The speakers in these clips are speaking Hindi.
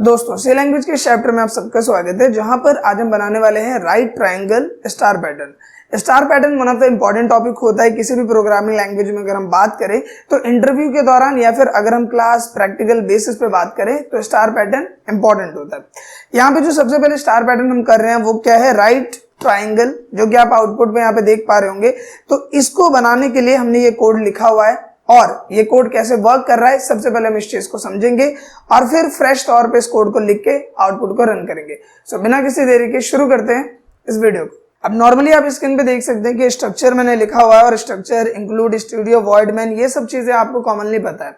दोस्तों सी लैंग्वेज के चैप्टर में आप सबका स्वागत है, जहां पर आज हम बनाने वाले हैं right triangle star pattern. Star pattern one of the important topic होता है किसी भी प्रोग्रामिंग लैंग्वेज में। अगर हम बात करें तो इंटरव्यू के दौरान या फिर अगर हम क्लास प्रैक्टिकल बेसिस पे बात करें तो स्टार पैटर्न इंपॉर्टेंट होता है। यहाँ पे जो सबसे पहले स्टार पैटर्न हम कर रहे हैं वो क्या है, राइट ट्राइंगल, जो कि आप आउटपुट में यहाँ पे देख पा रहे होंगे। तो इसको बनाने के लिए हमने ये कोड लिखा हुआ है और ये कोड कैसे वर्क कर रहा है सबसे पहले हम इस चीज को समझेंगे और फिर फ्रेश तौर पे इस कोड को लिख के आउटपुट को रन करेंगे। सो बिना किसी देरी के शुरू करते हैं इस वीडियो को। अब नॉर्मली आप स्क्रीन पे देख सकते हैं कि स्ट्रक्चर मैंने लिखा हुआ है और structure include studio void main ये सब चीजें आपको कॉमनली पता है।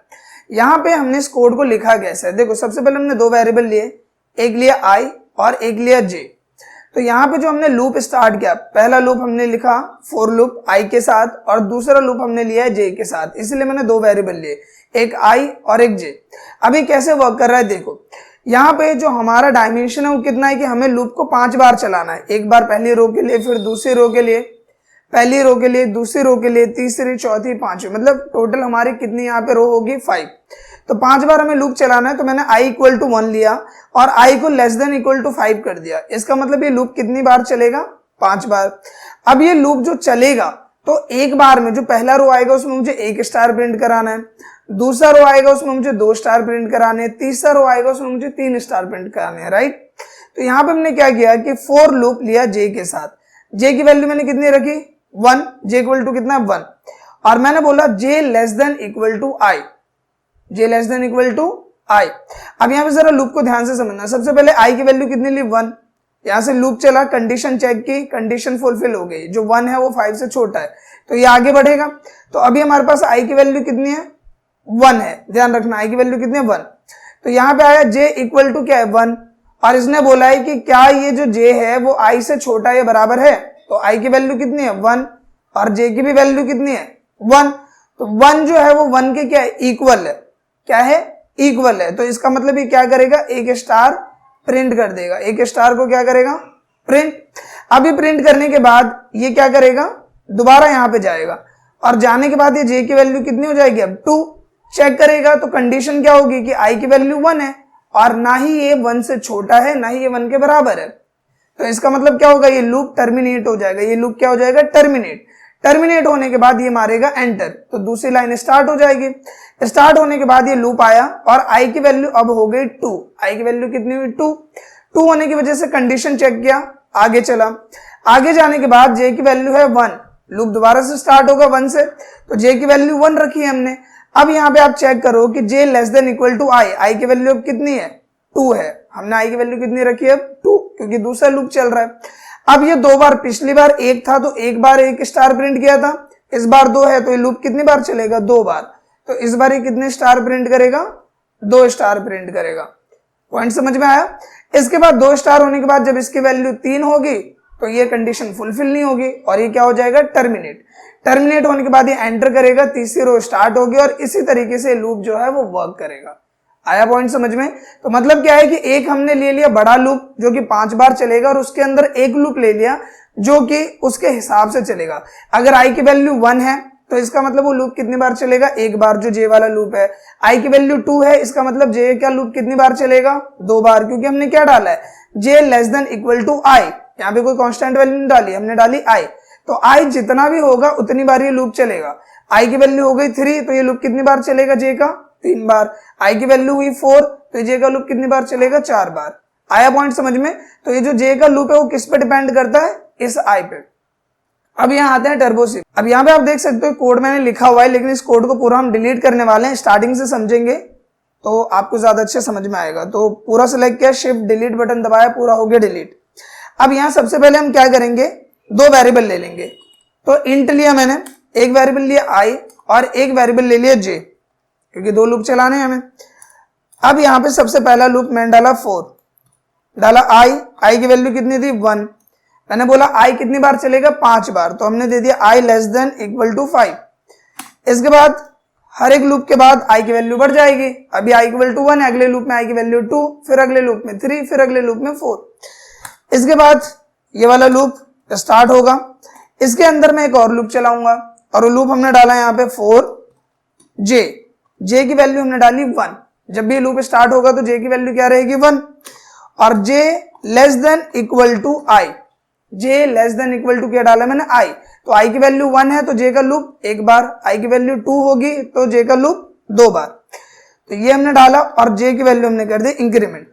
यहाँ पे हमने इस कोड को लिखा कैसे है, देखो सबसे पहले हमने दो वेरिएबल लिए, एक लिया आई और एक लिया जे। तो यहाँ पे जो हमने लूप स्टार्ट किया, पहला लूप हमने लिखा फॉर लूप आई के साथ और दूसरा लूप हमने लिया है जे के साथ, इसलिए मैंने दो वेरिएबल लिए, एक आई और एक जे। अभी कैसे वर्क कर रहा है देखो, यहाँ पे जो हमारा डायमेंशन है वो कितना है कि हमें लूप को 5 बार चलाना है। एक बार पहली रो के लिए, फिर दूसरी रो के लिए, पहली रो के लिए, दूसरी रो के लिए, तीसरी, चौथी, पांचवी, मतलब टोटल हमारी कितनी यहाँ पे रो होगी 5। तो 5 बार हमें लूप चलाना है। तो मैंने i इक्वल टू 1 लिया और i को लेस देन इक्वल टू 5 कर दिया। इसका मतलब ये लूप कितनी बार चलेगा, 5 बार। अब ये लूप जो चलेगा तो एक बार में जो पहला रो आएगा उसमें मुझे 1 स्टार प्रिंट कराना है, दूसरा रो आएगा उसमें मुझे 2 स्टार प्रिंट कराने, तीसरा रो आएगा उसमें मुझे 3 स्टार प्रिंट कराने हैं, राइट। तो यहाँ पे हमने क्या किया कि फॉर लूप लिया जे के साथ, जे की वैल्यू मैंने कितनी रखी 1, जे इक्वल टू कितना 1, और मैंने बोला j less than equal to i, j less than equal to i. अब यहाँ पे जरा लूप को ध्यान से समझना। सबसे पहले आई की वैल्यू कितनी ली 1, यहाँ से लूप चला, कंडीशन चेक की, कंडीशन फुलफिल हो गई, जो 1 है वो 5 से छोटा है तो ये आगे बढ़ेगा। तो अभी हमारे पास आई की वैल्यू कितनी है 1 है, ध्यान रखना आई की वैल्यू कितनी है 1। तो यहाँ पे आया जे इक्वल टू क्या है 1 और इसने बोला है कि क्या ये जो जे है वो आई से छोटा या बराबर है। तो आई की वैल्यू कितनी है 1 और जे की भी वैल्यू कितनी है 1। तो 1 जो है वो 1 के क्या है इक्वल है, क्या है इक्वल है। तो इसका मतलब ये क्या करेगा, एक स्टार प्रिंट कर देगा, एक स्टार को क्या करेगा प्रिंट। अभी प्रिंट करने के बाद ये क्या करेगा, दोबारा यहाँ पे जाएगा और जाने के बाद ये जे की वैल्यू कितनी हो जाएगी अब 2, चेक करेगा। तो कंडीशन क्या होगी कि आई की वैल्यू 1 है और ना ही ये 1 से छोटा है ना ही ये 1 के बराबर है। तो इसका मतलब क्या होगा, ये लूप टर्मिनेट हो जाएगा, ये लूप क्या हो जाएगा टर्मिनेट। टर्मिनेट होने के बाद ये मारेगा एंटर, तो दूसरी लाइन स्टार्ट हो जाएगी। स्टार्ट होने के बाद ये लूप आया और आई की वैल्यू अब हो गई 2, आई की वैल्यू कितनी हुई 2 होने की वजह से कंडीशन चेक किया, आगे चला। आगे जाने के बाद जे की वैल्यू है 1, लूप दोबारा से स्टार्ट होगा 1 से, तो जे की वैल्यू 1 रखी है हमने। अब यहाँ पे आप चेक करो कि जे लेस देन इक्वल टू आई, आई की वैल्यू अब कितनी है 2 है, हमने आई की वैल्यू कितनी रखी है 2 क्योंकि दूसरा लूप चल रहा है। अब ये 2 बार, पिछली बार 1 था तो एक बार 1 स्टार प्रिंट किया था, इस बार 2 है तो ये लूप कितनी बार चलेगा 2 बार। तो इस बार ये कितने स्टार प्रिंट करेगा 2 स्टार प्रिंट करेगा। पॉइंट समझ में आया। इसके बाद 2 स्टार होने के बाद जब इसकी वैल्यू 3 होगी तो ये कंडीशन फुलफिल नहीं होगी और ये क्या हो जाएगा टर्मिनेट। टर्मिनेट होने के बाद ये एंटर करेगा, तीसरी रो स्टार्ट होगी और इसी तरीके से लूप जो है वो वर्क करेगा। आया पॉइंट समझ में। तो मतलब क्या है कि एक हमने ले लिया बड़ा लूप जो कि 5 बार चलेगा और उसके अंदर एक लूप ले लिया जो कि उसके हिसाब से चलेगा। अगर आई की वैल्यू 1 है तो इसका मतलब वो लूप कितनी बार चलेगा, एक बार, जो जे वाला लूप है। आई की वैल्यू 2 है, इसका मतलब जे का लूप कितनी बार चलेगा 2 बार, क्योंकि हमने क्या डाला है जे लेस देन इक्वल टू आई, यहाँ पे कोई कांस्टेंट वैल्यू नहीं डाली, हमने डाली आई। तो आई जितना भी होगा उतनी बार ये लूप चलेगा। आई की वैल्यू हो गई 3 तो ये लूप कितनी बार चलेगा जे का 3 बार। आई की वैल्यू हुई 4 तो जे का लूप कितनी बार चलेगा 4 बार। आया पॉइंट समझ में। तो ये जो जे का लूप है वो किस पे डिपेंड करता है, इस आई पे। अब यहाँ आते हैं टर्बो शिफ्ट। अब यहाँ पे आप देख सकते हो कोड मैंने लिखा हुआ है, लेकिन इस कोड को पूरा हम डिलीट करने वाले हैं। स्टार्टिंग से समझेंगे तो आपको ज्यादा अच्छे समझ में आएगा। तो पूरा सेलेक्ट किया, शिफ्ट डिलीट बटन दबाया, पूरा हो गया डिलीट। अब यहाँ सबसे पहले हम क्या करेंगे, 2 वेरिएबल ले लेंगे। तो इंट लिया मैंने, एक वेरिएबल लिया आई और एक वेरिएबल ले लिया जे, क्योंकि 2 लूप चलाने हैं हमें। अब यहाँ पे सबसे पहला लूप मैंने डाला 4, डाला आई की वैल्यू कितनी थी 1, मैंने बोला आई कितनी बार चलेगा 5 बार, तो हमने दे दिया आई लेस देन इक्वल टू 5। इसके बाद हर एक लूप के बाद आई की वैल्यू बढ़ जाएगी। अभी आई इक्वल टू 1 है, अगले लूप में आई की वैल्यू 2, फिर अगले लूप में 3, फिर अगले लूप में 4। इसके बाद ये वाला लूप स्टार्ट होगा, इसके अंदर मैं एक और लूप चलाऊंगा और वो लूप हमने डाला यहाँ पे 4 जे की वैल्यू हमने डाली 1, जब भी लूप स्टार्ट होगा तो जे की वैल्यू क्या रहेगी 1 और j less than equal to i, j less than equal to क्या डाला मैंने आई, तो आई की वैल्यू 1 है तो जे का लूप एक बार, आई की वैल्यू 2 होगी तो जे का लूप 2 बार, तो ये हमने डाला और जे की वैल्यू हमने कर दी इंक्रीमेंट।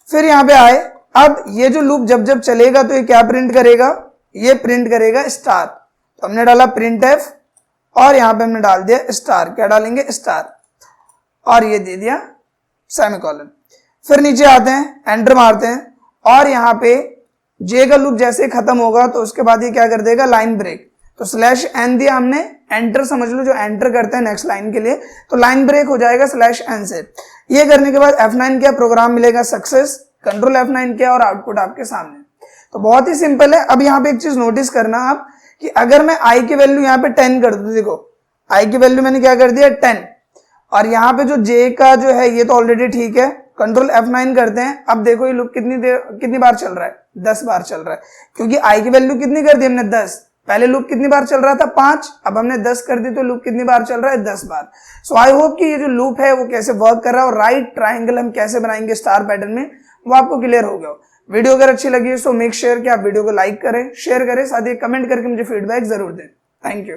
फिर यहाँ पे आए, अब ये जो लूप जब जब चलेगा तो ये क्या प्रिंट करेगा, ये प्रिंट करेगा स्टार, तो हमने डाला प्रिंट एफ और यहाँ पे हमने डाल दिया स्टार, क्या डालेंगे स्टार, और ये दे दिया सेमीकोलन। फिर नीचे आते हैं, एंटर मारते हैं और यहाँ पे जे का लूप जैसे खत्म होगा तो उसके बाद ये क्या कर देगा लाइन ब्रेक, तो स्लैश एन दिया हमने, एंटर समझ लो जो एंटर करते हैं नेक्स्ट लाइन के लिए, तो लाइन ब्रेक हो जाएगा स्लैश एन से। ये करने के बाद F9 किया, प्रोग्राम मिलेगा सक्सेस, कंट्रोल F9 किया और आउटपुट आपके सामने। तो बहुत ही सिंपल है। अब यहाँ पे एक चीज नोटिस करना आप कि अगर मैं आई की वैल्यू यहाँ पे 10 कर दूं, देखो आई की वैल्यू मैंने क्या कर दिया 10, और यहाँ पे जो जे का जो है ये तो ऑलरेडी ठीक है, कंट्रोल F9 करते हैं। अब देखो ये लूप कितनी बार चल रहा है, 10 बार चल रहा है, क्योंकि आई की वैल्यू कितनी कर दी हमने 10, पहले लूप कितनी बार चल रहा था 5, अब हमने 10 कर दी तो लूप कितनी बार चल रहा है 10 बार। सो आई होप कि ये जो लूप है वो कैसे वर्क कर रहा है और राइट ट्राइंगल हम कैसे बनाएंगे स्टार पैटर्न में वो आपको क्लियर हो गया। वीडियो अगर अच्छी लगी है सो मेक श्योर कि आप वीडियो को लाइक करें, शेयर करें, साथ ही कमेंट करके मुझे फीडबैक जरूर दें। Thank you.